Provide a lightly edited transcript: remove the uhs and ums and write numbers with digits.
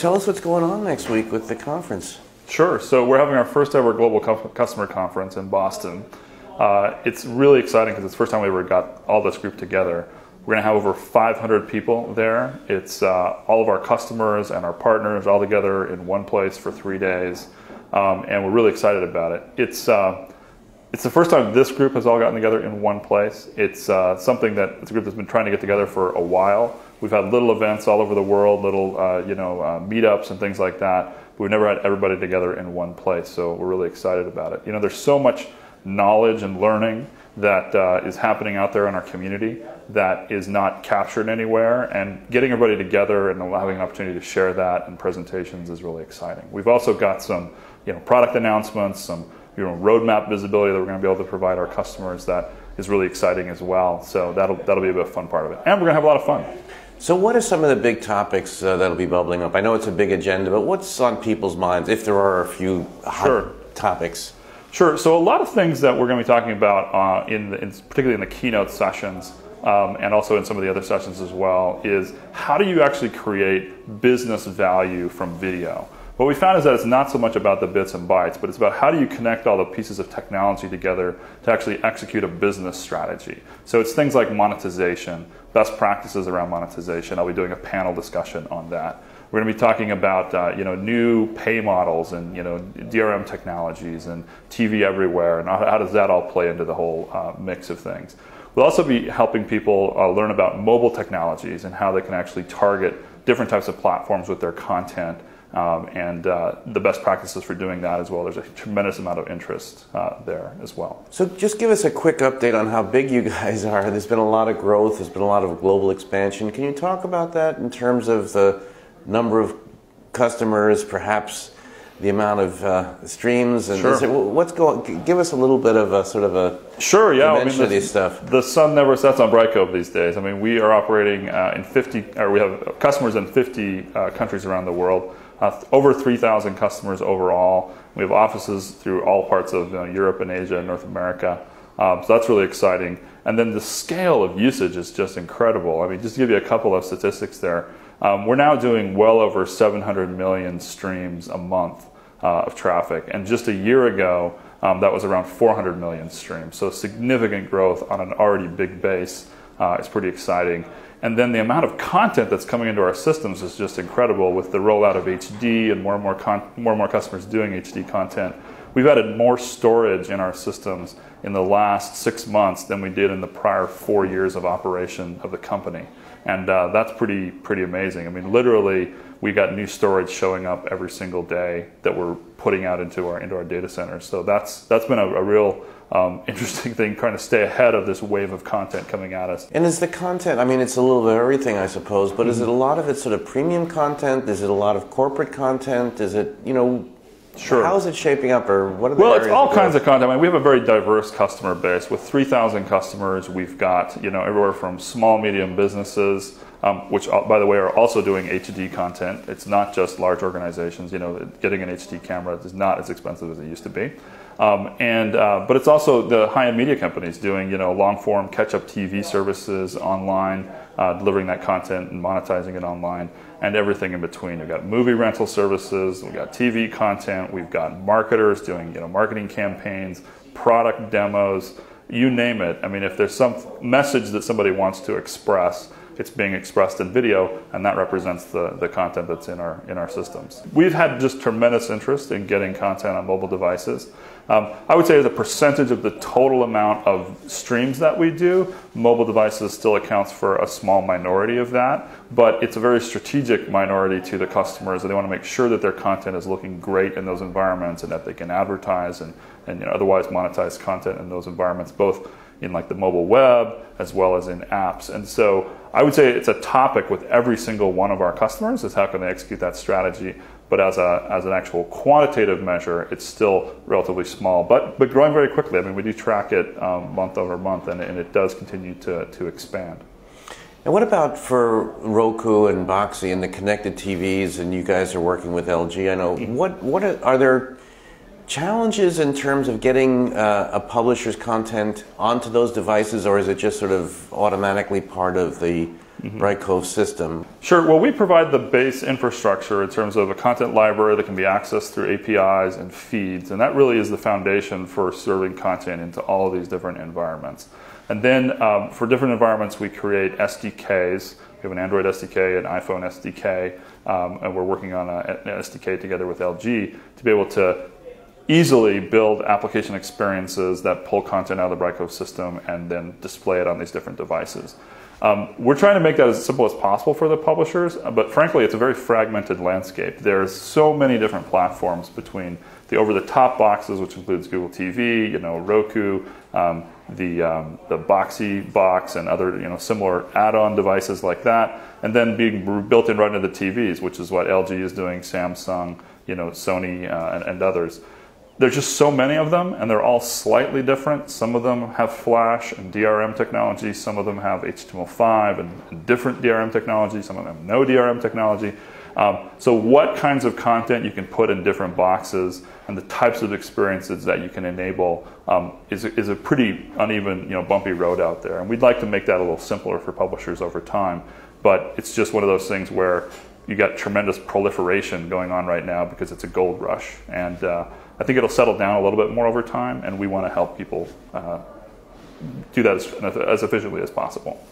tell us what's going on next week with the conference. Sure. So we're having our first ever global customer conference in Boston. It's really exciting because it's the first time we ever got all this group together. We're going to have over 500 people there. It's all of our customers and our partners all together in one place for 3 days, and we're really excited about it. It's the first time this group has all gotten together in one place. It's something that it's a group that's been trying to get together for a while. We've had little events all over the world, little meetups and things like that. We've never had everybody together in one place, so we're really excited about it. There's so much knowledge and learning that is happening out there in our community that is not captured anywhere, and getting everybody together and having an opportunity to share that in presentations is really exciting. We've also got some product announcements, some roadmap visibility that we're going to be able to provide our customers that is really exciting as well. So that'll be a bit of a fun part of it, and we're going to have a lot of fun. So what are some of the big topics that'll be bubbling up? I know it's a big agenda, but what's on people's minds, if there are a few hot topics? Sure. So a lot of things that we're going to be talking about, particularly in the keynote sessions, and also in some of the other sessions as well, is how do you actually create business value from video? What we found is that it's not so much about the bits and bytes, but it's about how do you connect all the pieces of technology together to actually execute a business strategy. So it's things like monetization, best practices around monetization. I'll be doing a panel discussion on that. We're going to be talking about new pay models and DRM technologies and TV everywhere, and how does that all play into the whole mix of things. We'll also be helping people learn about mobile technologies and how they can actually target different types of platforms with their content. And the best practices for doing that as well. There's a tremendous amount of interest there as well. So just give us a quick update on how big you guys are. There's been a lot of growth. There's been a lot of global expansion. Can you talk about that in terms of the number of customers, perhaps the amount of streams? And sure. Give us a little bit of a sort of a dimension of this stuff. The sun never sets on Brightcove these days. I mean, we are operating we have customers in 50 countries around the world. Over 3,000 customers overall. We have offices through all parts of Europe and Asia and North America. So that's really exciting. And then the scale of usage is just incredible. I mean, just to give you a couple of statistics there, we're now doing well over 700 million streams a month of traffic. And just a year ago, that was around 400 million streams. So significant growth on an already big base. It's pretty exciting. And then the amount of content that's coming into our systems is just incredible with the rollout of HD and more and more customers doing HD content. We've added more storage in our systems in the last 6 months than we did in the prior 4 years of operation of the company. And that's pretty amazing. I mean, literally, we got new storage showing up every single day that we're putting out into our data centers. So that's been a real interesting thing, trying to stay ahead of this wave of content coming at us. And is the content, I mean, it's a little bit of everything, I suppose, but is it a lot of it sort of premium content? Is it a lot of corporate content? Is it, Sure. How is it shaping up, or what are the Well, areas it's all kinds of content. I mean, we have a very diverse customer base. With 3,000 customers, we've got everywhere from small, medium businesses, which, by the way, are also doing HD content. It's not just large organizations. Getting an HD camera is not as expensive as it used to be. But it's also the high-end media companies doing long-form catch-up TV services online, delivering that content and monetizing it online, and everything in between. We've got movie rental services, we've got TV content, we've got marketers doing marketing campaigns, product demos, you name it. I mean, if there's some message that somebody wants to express, it's being expressed in video, and that represents the content that's in our systems. We've had just tremendous interest in getting content on mobile devices. I would say as a percentage of the total amount of streams that we do, mobile devices still accounts for a small minority of that, but it's a very strategic minority to the customers, and they want to make sure that their content is looking great in those environments and that they can advertise and otherwise monetize content in those environments, both in like the mobile web as well as in apps. And so I would say it's a topic with every single one of our customers, is how can they execute that strategy. But as an actual quantitative measure, it's still relatively small, but growing very quickly. I mean, we do track it month over month, and it does continue to expand. And what about for Roku and Boxy and the connected TVs, and you guys are working with LG, I know. Are there challenges in terms of getting a publisher's content onto those devices, or is it just sort of automatically part of the Brightcove system? Sure. Well, we provide the base infrastructure in terms of a content library that can be accessed through APIs and feeds, and that really is the foundation for serving content into all of these different environments. And then for different environments, we create SDKs. We have an Android SDK, an iPhone SDK, and we're working on an SDK together with LG to be able to easily build application experiences that pull content out of the Brightcove system and then display it on these different devices. We're trying to make that as simple as possible for the publishers, but frankly, it's a very fragmented landscape. There's so many different platforms between the over-the-top boxes, which includes Google TV, Roku, the Boxy box, and other similar add-on devices like that, and then being built in right into the TVs, which is what LG is doing, Samsung, Sony, and others. There's just so many of them, and they're all slightly different. Some of them have Flash and DRM technology. Some of them have HTML5 and different DRM technology. Some of them have no DRM technology. So what kinds of content you can put in different boxes and the types of experiences that you can enable is a pretty uneven, bumpy road out there. And we'd like to make that a little simpler for publishers over time. But it's just one of those things where you got tremendous proliferation going on right now because it's a gold rush. And I think it'll settle down a little bit more over time, and we want to help people do that as efficiently as possible.